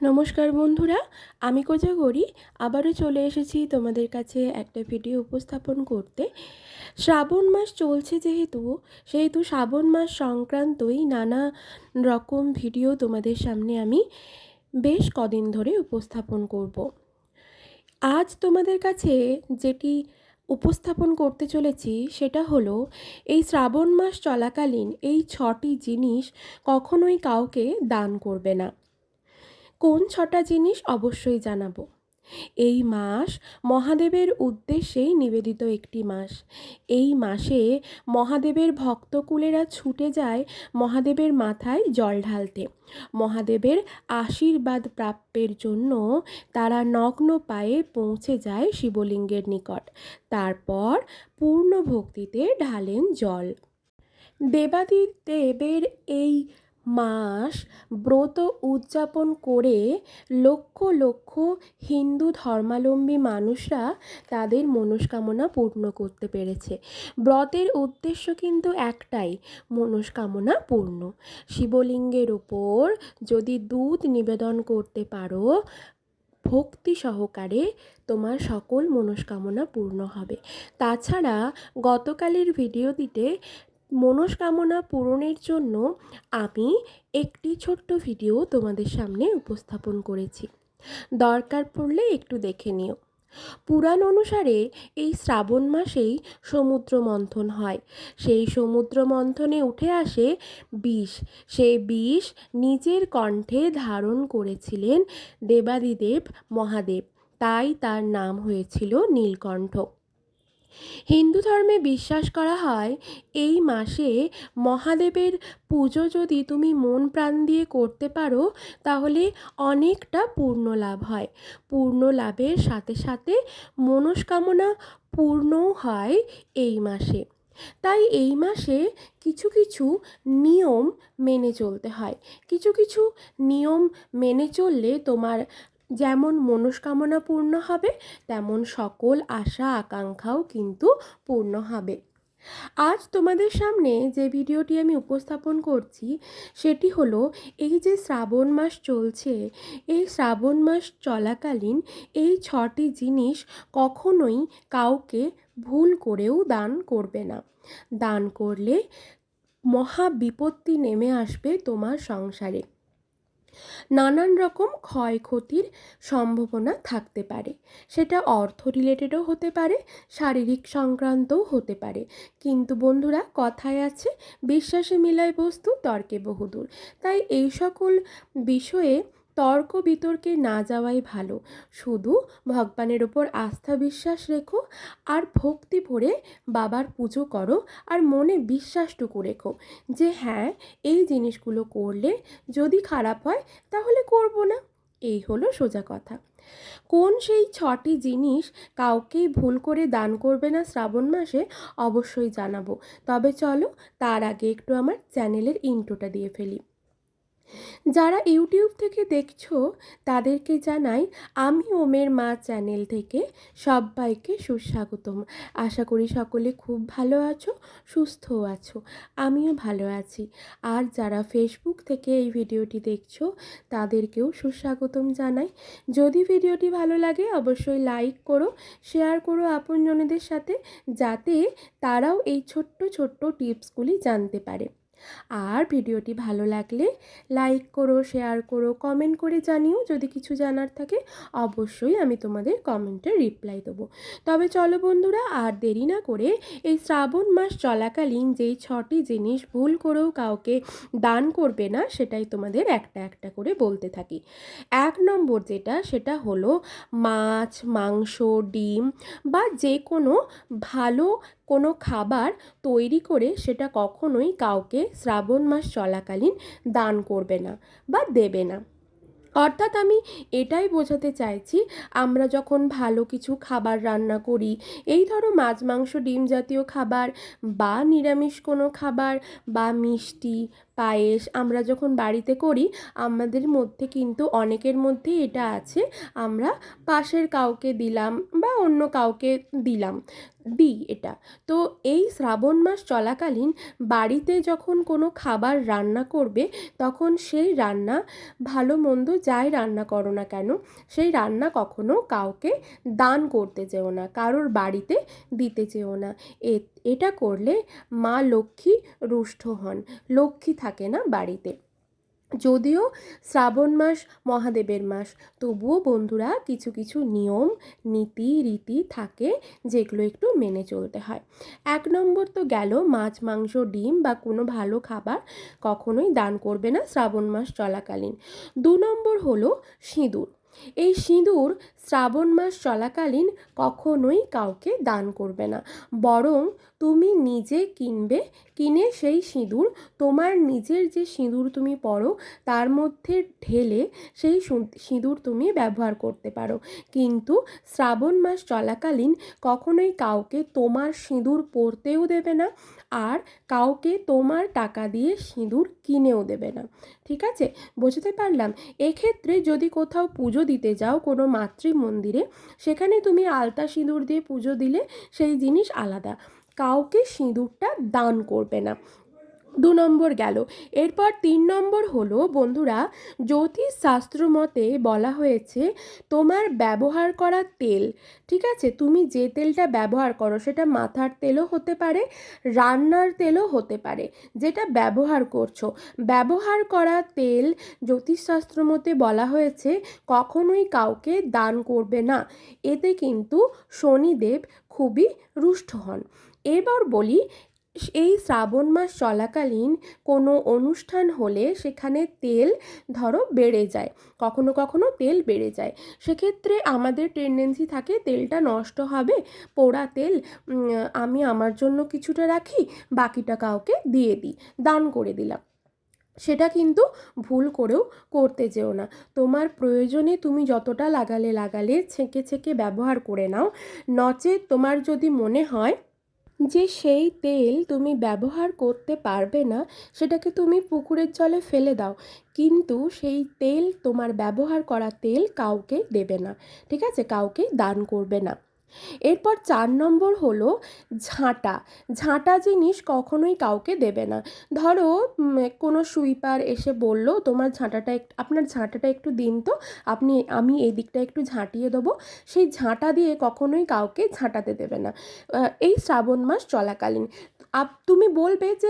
নমস্কার বন্ধুরা, আমি কোজাগরি আবারও চলে এসেছি তোমাদের কাছে একটা ভিডিও উপস্থাপন করতে। শ্রাবণ মাস চলছে সেহেতু শ্রাবণ মাস সংক্রান্তই নানা রকম ভিডিও তোমাদের সামনে আমি বেশ কদিন ধরে উপস্থাপন করব। আজ তোমাদের কাছে যেটি উপস্থাপন করতে চলেছি সেটা হলো এই শ্রাবণ মাস চলাকালীন এই 6টি জিনিস কখনোই কাউকে দান করবে না। কোন 6টা জিনিস অবশ্যই জানাবো। এই মাস মহাদেবের উদ্দেশ্যেই নিবেদিত একটি মাস। এই মাসে মহাদেবের ভক্তকুলেরা ছুটে যায় মহাদেবের মাথায় জল ঢালতে। মহাদেবের আশীর্বাদ প্রাপ্যের জন্য তারা নগ্ন পায়ে পৌঁছে যায় শিবলিঙ্গের নিকট। তারপর পূর্ণ ভক্তিতে ঢালেন জল। দেবাদিদেবের এই মাস ব্রত উদযাপন করে লক্ষ লক্ষ হিন্দু ধর্মাবলম্বী মানুষরা তাদের মনস্কামনা পূর্ণ করতে পেরেছে। ব্রতের উদ্দেশ্য কিন্তু একটাই, মনস্কামনা পূর্ণ। শিবলিঙ্গের উপর যদি দুধ নিবেদন করতে পারো ভক্তি সহকারে, তোমার সকল মনস্কামনা পূর্ণ হবে। তাছাড়া গতকালের ভিডিওটিতে মনস্কামনা পূরণের জন্য আমি একটি ছোট্ট ভিডিও তোমাদের সামনে উপস্থাপন করেছি, দরকার পড়লে একটু দেখে নিও। পুরাণ অনুসারে এই শ্রাবণ মাসেই সমুদ্র মন্থন হয়। সেই সমুদ্র মন্থনে উঠে আসে বিষ। সেই বিষ নিজের কণ্ঠে ধারণ করেছিলেন দেবাদিদেব মহাদেব, তাই তার নাম হয়েছিল নীলকণ্ঠ। হিন্দু ধর্মে বিশ্বাস করা হয় এই মাসে মহাদেবের পুজো যদি তুমি মন প্রাণ দিয়ে করতে পারো তাহলে অনেকটা পূর্ণ লাভ হয়। পূর্ণ লাভের সাথে সাথে মনস্কামনা পূর্ণও হয় এই মাসে। তাই এই মাসে কিছু কিছু নিয়ম মেনে চলতে হয়। কিছু কিছু নিয়ম মেনে চললে তোমার যেমন মনস্কামনা পূর্ণ হবে, তেমন সকল আশা আকাঙ্ক্ষাও কিন্তু পূর্ণ হবে। আজ তোমাদের সামনে যে ভিডিওটি আমি উপস্থাপন করছি সেটি হলো এই যে শ্রাবণ মাস চলছে, এই শ্রাবণ মাস চলাকালীন এই 6টি জিনিস কখনোই কাউকে ভুল করেও দান করবে না। দান করলে মহা বিপত্তি নেমে আসবে তোমার সংসারে। নানান রকম ক্ষয়ক্ষতির সম্ভাবনা থাকতে পারে। সেটা অর্থ রিলেটেডও হতে পারে, শারীরিক সংক্রান্তও হতে পারে। কিন্তু বন্ধুরা, কথায় আছে বিশ্বাসে মিলায় বস্তু, তর্কে বহুদূর। তাই এই সকল বিষয়ে তর্ক বিতর্কে না যাওয়াই ভালো। শুধু ভগবানের ওপর আস্থা বিশ্বাস রেখো আর ভক্তি ভরে বাবার পুজো করো, আর মনে বিশ্বাসটুকু রেখো যে হ্যাঁ, এই জিনিসগুলো করলে যদি খারাপ হয় তাহলে করব না। এই হলো সোজা কথা। কোন সেই 6টি জিনিস কাউকেই ভুল করে দান করবে না শ্রাবণ মাসে অবশ্যই জানাবো। তবে চলো তার আগে একটু আমার চ্যানেলের ইন্ট্রোটা দিয়ে ফেলি। যারা ইউটিউব থেকে দেখছো তাদেরকে জানাই আমি ওমের মা চ্যানেল থেকে সবাইকে সুস্বাগতম। আশা করি সকলে খুব ভালো আছো, সুস্থও আছো। আমিও ভালো আছি। আর যারা ফেসবুক থেকে এই ভিডিওটি দেখছো তাদেরকেও সুস্বাগতম জানাই। যদি ভিডিওটি ভালো লাগে অবশ্যই লাইক করো, শেয়ার করো আপনজনেদের সাথে, যাতে তারাও এই ছোট্ট ছোট্ট টিপসগুলি জানতে পারে। আর ভিডিওটি ভালো লাগলে লাইক করো, শেয়ার করো, কমেন্ট করে জানিও। যদি কিছু জানার থাকে অবশ্যই আমি তোমাদের কমেন্টে রিপ্লাই দেবো। তবে চলো বন্ধুরা, আর দেরি না করে এই শ্রাবণ মাস চলাকালীন যেই 6টি জিনিস ভুল করেও কাউকে দান করবে না সেটাই তোমাদের একটা একটা করে বলতে থাকি। 1 নম্বর সেটা হলো মাছ, মাংস, ডিম বা যে কোনো ভালো কোনো খাবার তৈরি করে সেটা কখনোই কাউকে শ্রাবণ মাস চলাকালীন দান করবে না বা দেবে না। অর্থাৎ আমি এটাই বোঝাতে চাইছি, আমরা যখন ভালো কিছু খাবার রান্না করি, এই ধরো মাছ, মাংস, ডিম জাতীয় খাবার বা নিরামিষ কোনো খাবার বা মিষ্টি, পায়েস আমরা যখন বাড়িতে করি, আমাদের মধ্যে কিন্তু অনেকের মধ্যে এটা আছে, আমরা পাশের কাউকে দিলাম বা অন্য কাউকে দিলাম, দিই এটা। তো এই শ্রাবণ মাস চলাকালীন বাড়িতে যখন কোনো খাবার রান্না করবে, তখন সেই রান্না, ভালো মন্দ যাই রান্না করো না কেন, সেই রান্না কখনো কাউকে দান করতে যেও না, কারোর বাড়িতে দিতে যেও না। এটা করলে মা লক্ষ্মী রুষ্ট হন, লক্ষ্মী থাকে না বাড়িতে। যদিও শ্রাবণ মাস মহাদেবের মাস, তবুও বন্ধুরা কিছু কিছু নিয়ম নীতি রীতি থাকে যেগুলো একটু মেনে চলতে হয়। 1 নম্বর তো গেল, মাছ মাংস ডিম বা কোনো ভালো খাবার কখনোই দান করবে না শ্রাবণ মাস চলাকালীন। 2 নম্বর হলো সিঁদুর। এই সিঁদুর শ্রাবণ মাস চলাকালীন কখনোই কাউকে দান করবে না, বরং তুমি নিজে কিনবে, কিনে সেই সিঁদুর তোমার নিজের যে সিঁদুর তুমি পরো তার মধ্যে ঢেলে সেই সিঁদুর তুমি ব্যবহার করতে পারো। কিন্তু শ্রাবণ মাস চলাকালীন কখনোই কাউকে তোমার সিঁদুর পরতেও দেবে না, আর কাউকে তোমার টাকা দিয়ে সিঁদুর কিনেও দেবে না। ঠিক আছে, বুঝতে পারলাম। এক্ষেত্রে যদি কোথাও পুজো দিতে যাও কোনো মাতৃ মন্দিরে, সেখানে তুমি আলতা সিঁদুর দিয়ে পুজো দিলে সেই জিনিস আলাদা, কাউকে সিঁদুরটা দান করবে না। 2 নম্বর গেল। এরপর 3 নম্বর হলো বন্ধুরা, জ্যোতিষ শাস্ত্র মতে বলা হয়েছে তোমার ব্যবহার করা তেল, ঠিক আছে, তুমি যে তেলটা ব্যবহার করো সেটা মাথার তেলও হতে পারে, রান্নার তেলও হতে পারে, যেটা ব্যবহার করছো, ব্যবহার করা তেল জ্যোতিষশাস্ত্র মতে বলা হয়েছে কখনোই কাউকে দান করবে না, এতে কিন্তু শনিদেব খুবই রুষ্ট হন। এবার বলি, এই শ্রাবণ মাস চলাকালীন কোনো অনুষ্ঠান হলে সেখানে তেল ধরো বেড়ে যায়, কখনো কখনো তেল বেড়ে যায়, সেক্ষেত্রে আমাদের টেন্ডেন্সি থাকে তেলটা নষ্ট হবে, পোড়া তেল আমি আমার জন্য কিছুটা রাখি, বাকিটা কাউকে দিয়ে দিই, দান করে দিলাম। সেটা কিন্তু ভুল করেও করতে যেও না। তোমার প্রয়োজনে তুমি যতটা লাগালে ছেঁকে ছেঁকে ব্যবহার করে নাও, নচেৎ তোমার যদি মনে হয় যে সেই তেল তুমি ব্যবহার করতে পারবে না, সেটাকে তুমি পুকুরের জলে ফেলে দাও, কিন্তু সেই তেল, তোমার ব্যবহার করা তেল কাউকে দেবে না, ঠিক আছে, কাউকে দান করবে না। এরপর 4 নম্বর হলো ঝাঁটা। ঝাঁটা জিনিস কখনোই কাউকে দেবে না। ধরো কোনো সুইপার এসে বলল তোমার ঝাঁটাটা একটু, আপনার ঝাঁটাটা একটু দিন তো, আমি এই দিকটা একটু ঝাঁটিয়ে দেবো, সেই ঝাঁটা দিয়ে কখনোই কাউকে ঝাঁটাতে দেবে না এই শ্রাবণ মাস চলাকালীন। তুমি বলবে যে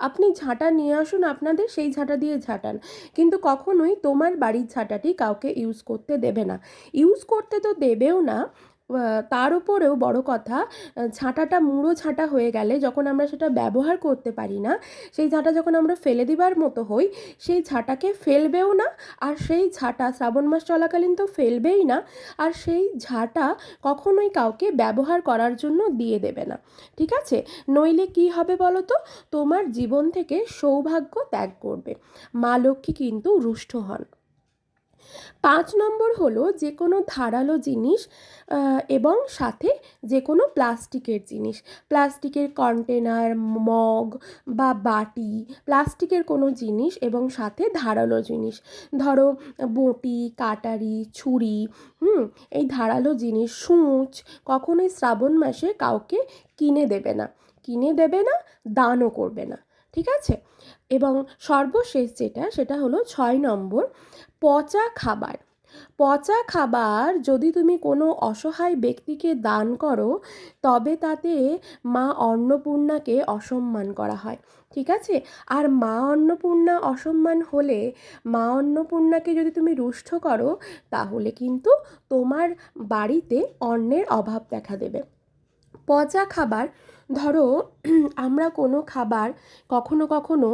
আপনি ঝাঁটা নিয়ে আসুন আপনাদের, সেই ঝাঁটা দিয়ে ঝাঁটান, কিন্তু কখনোই তোমার বাড়ির ঝাঁটাটি কাউকে ইউজ করতে দেবে না। ইউজ করতে তো দেবেও না, তার উপরেও বড় কথা, ঝাঁটাটা মুড়ো ঝাঁটা হয়ে গেলে যখন আমরা সেটা ব্যবহার করতে পারি না, সেই ঝাঁটা যখন আমরা ফেলে দিবার মতো হই, সেই ঝাঁটাকে ফেলবেও না, আর সেই ঝাঁটা শ্রাবণ মাস চলাকালীন তো ফেলবেই না, আর সেই ঝাঁটা কখনোই কাউকে ব্যবহার করার জন্য দিয়ে দেবে না, ঠিক আছে। নইলে কি হবে বলো তো, তোমার জীবন থেকে সৌভাগ্য ত্যাগ করবে, মা লক্ষ্মী কিন্তু রুষ্ট হন। 5 নম্বর হলো যে কোনো ধারালো জিনিস এবং সাথে যে কোনো প্লাস্টিকের জিনিস, প্লাস্টিকের কন্টেনার, মগ বা বাটি, প্লাস্টিকের কোনো জিনিস এবং সাথে ধারালো জিনিস, ধরো বঁটি, কাটারি, ছুরি, এই ধারালো জিনিস, সূঁচ, কখনোই শ্রাবণ মাসে কাউকে কিনে দেবে না, কিনে দেবে না, দানও করবে না, ঠিক আছে। এবং সর্বশেষ যেটা, সেটা হলো 6 নম্বর, পচা খাবার। পচা খাবার যদি তুমি কোনো অসহায় ব্যক্তিকে দান করো, তবে তাতে মা অন্নপূর্ণাকে অসম্মান করা হয়, ঠিক আছে। আর মা অন্নপূর্ণা অসম্মান হলে, মা অন্নপূর্ণাকে যদি তুমি রুষ্ট করো, তাহলে কিন্তু তোমার বাড়িতে অন্নের অভাব দেখা দেবে। পচা খাবার, ধরো আমরা কোনো খাবার কখনো কখনো,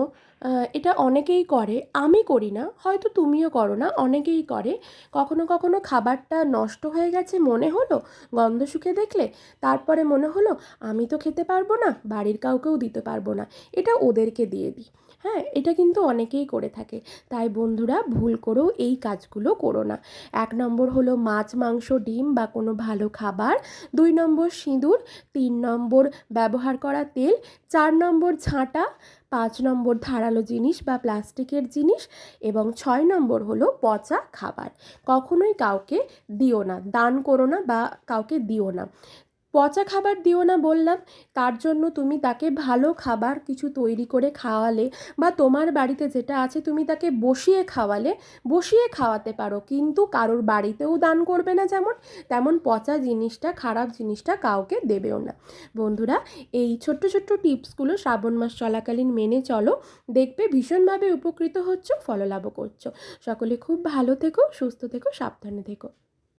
এটা অনেকেই করে, আমি করি না, হয়তো তুমিও করো না, অনেকেই করে, কখনো কখনো খাবারটা নষ্ট হয়ে গেছে মনে হলো গন্ধ শুকে দেখলে, তারপরে মনে হলো আমি তো খেতে পারবো না, বাড়ির কাউকেও দিতে পারবো না, এটা ওদেরকে দিয়ে দিই। হ্যাঁ, এটা কিন্তু অনেকেই করে থাকে। তাই বন্ধুরা ভুল করেও এই কাজগুলো করো না। ১ নম্বর হলো মাছ, মাংস, ডিম বা কোনো ভালো খাবার। ২ নম্বর সিঁদুর। ৩ নম্বর ব্যবহার করা তেল। ৪ নম্বর ঝাঁটা। ৫ নম্বর ধারালো জিনিস বা প্লাস্টিকের জিনিস এবং ৬ নম্বর হলো পচা খাবার। কখনোই কাউকে দিও না, দান করো না বা কাউকে দিও না। পচা খাবার দিও না বললাম, তার জন্য তুমি তাকে ভালো খাবার কিছু তৈরি করে খাওয়ালে বা তোমার বাড়িতে যেটা আছে তুমি তাকে বসিয়ে খাওয়ালে, বসিয়ে খাওয়াতে পারো, কিন্তু কারোর বাড়িতেও দান করবে না যেমন, তেমন পচা জিনিসটা, খারাপ জিনিসটা কাউকে দেবেও না। বন্ধুরা, এই ছোট্ট ছোট্ট টিপসগুলো শ্রাবণ মাস চলাকালীন মেনে চলো, দেখবে ভীষণভাবে উপকৃত হচ্ছ, ফললাভও করছো। সকলে খুব ভালো থেকো, সুস্থ থেকো, সাবধানে থেকো।